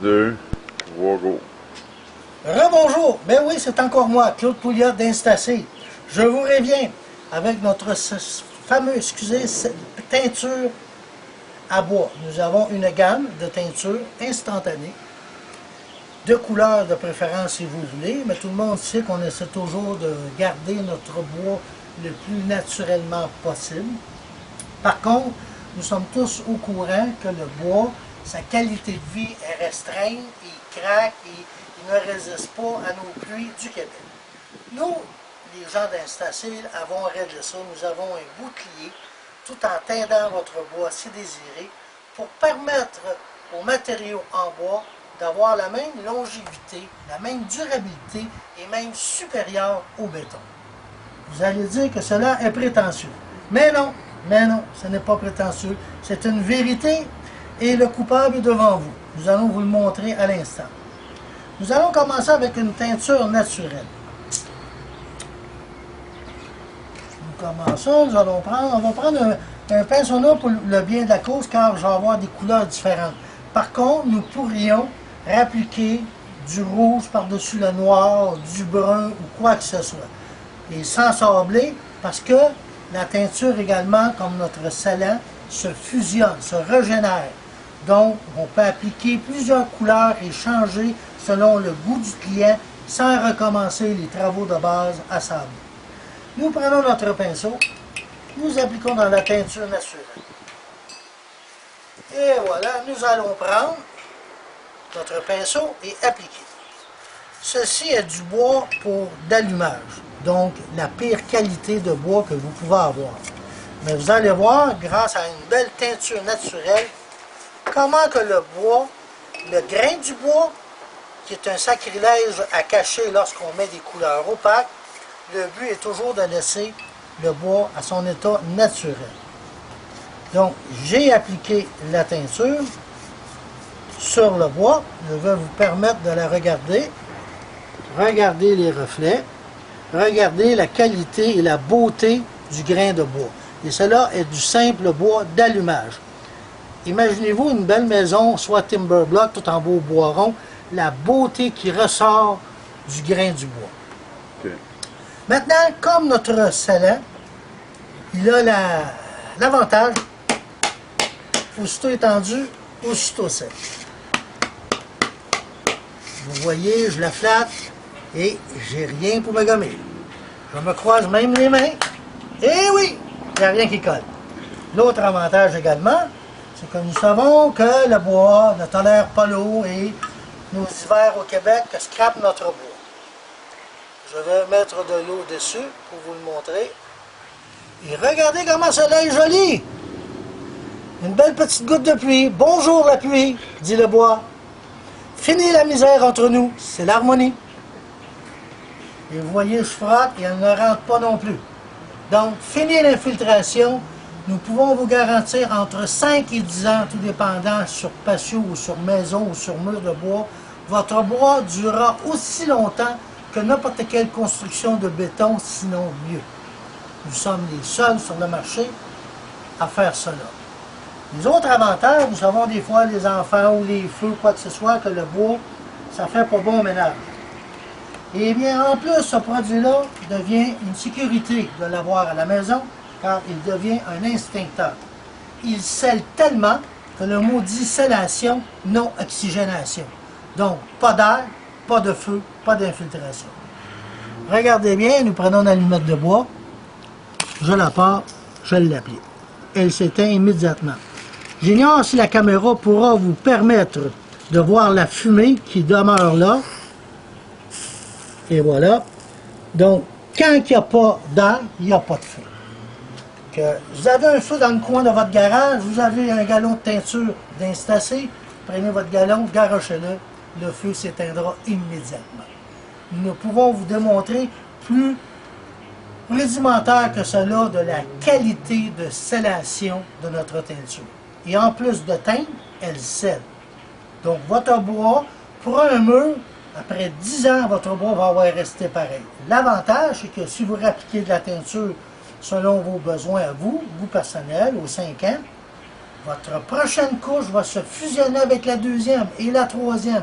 2, 3, go. Rebonjour! Ben oui, c'est encore moi, Claude Pouliot d'Instacé. Je vous reviens avec notre fameuse, teinture à bois. Nous avons une gamme de teintures instantanées, de couleurs de préférence si vous voulez, mais tout le monde sait qu'on essaie toujours de garder notre bois le plus naturellement possible. Par contre, nous sommes tous au courant que le bois, sa qualité de vie est restreinte, il craque et il ne résiste pas à nos pluies du Québec. Nous, les gens d'Instacé, avons réglé ça. Nous avons un bouclier tout en teindant votre bois si désiré pour permettre aux matériaux en bois d'avoir la même longévité, la même durabilité et même supérieure au béton. Vous allez dire que cela est prétentieux. Mais non, ce n'est pas prétentieux. C'est une vérité et le coupable est devant vous. Nous allons vous le montrer à l'instant. Nous allons commencer avec une teinture naturelle. Nous commençons, on va prendre un pinceau pour le bien de la cause car je vais avoir des couleurs différentes. Par contre, nous pourrions appliquer du rouge par-dessus le noir, du brun ou quoi que ce soit. Et sans sabler, parce que la teinture également, comme notre scellant, se fusionne, se régénère. Donc, on peut appliquer plusieurs couleurs et changer selon le goût du client sans recommencer les travaux de base à sabler. Nous prenons notre pinceau, nous appliquons dans la teinture naturelle. Et voilà, nous allons prendre notre pinceau et appliquer. Ceci est du bois pour d'allumage, donc la pire qualité de bois que vous pouvez avoir. Mais vous allez voir, grâce à une belle teinture naturelle, comment que le bois, le grain du bois, qui est un sacrilège à cacher lorsqu'on met des couleurs opaques, le but est toujours de laisser le bois à son état naturel. Donc, j'ai appliqué la teinture sur le bois. Je vais vous permettre de la regarder. Regardez les reflets. Regardez la qualité et la beauté du grain de bois. Et cela est du simple bois d'allumage. Imaginez-vous une belle maison, soit timber block, tout en beau bois rond, la beauté qui ressort du grain du bois. Okay. Maintenant, comme notre scellant, il a l'avantage, aussitôt étendu, aussitôt sec. Vous voyez, je la flatte et j'ai rien pour me gommer. Je me croise même les mains. Et oui, il n'y a rien qui colle. L'autre avantage également, c'est que nous savons que le bois ne tolère pas l'eau et nos hivers au Québec scrapent notre bois. Je vais mettre de l'eau dessus pour vous le montrer. Et regardez comment cela est joli! Une belle petite goutte de pluie. Bonjour la pluie, dit le bois. Fini la misère entre nous, c'est l'harmonie. Et vous voyez, je frotte et elle ne rentre pas non plus. Donc, fini l'infiltration. Nous pouvons vous garantir entre 5 et 10 ans, tout dépendant sur patio ou sur maison ou sur mur de bois, votre bois durera aussi longtemps que n'importe quelle construction de béton, sinon mieux. Nous sommes les seuls sur le marché à faire cela. Les autres avantages, nous savons des fois les enfants ou les feux, quoi que ce soit, que le bois, ça fait pas bon ménage. Et bien, en plus, ce produit-là devient une sécurité de l'avoir à la maison, car il devient un instincteur. Il scelle tellement que le mot dit scellation, non oxygénation. Donc, pas d'air, pas de feu, pas d'infiltration. Regardez bien, nous prenons une allumette de bois, je la pars, je l'applique. Elle s'éteint immédiatement. J'ignore si la caméra pourra vous permettre de voir la fumée qui demeure là. Et voilà. Donc, quand il n'y a pas d'air, il n'y a pas de feu. Que vous avez un feu dans le coin de votre garage, vous avez un gallon de teinture d'Instacé, prenez votre gallon, garochez-le, le feu s'éteindra immédiatement. Nous pouvons vous démontrer plus rudimentaire que cela de la qualité de scellation de notre teinture. Et en plus de teindre, elle scelle. Donc votre bois, pour un mur, après 10 ans, votre bois va avoir resté pareil. L'avantage, c'est que si vous appliquez de la teinture selon vos besoins à vous, goût personnel, aux 5 ans, votre prochaine couche va se fusionner avec la deuxième et la troisième.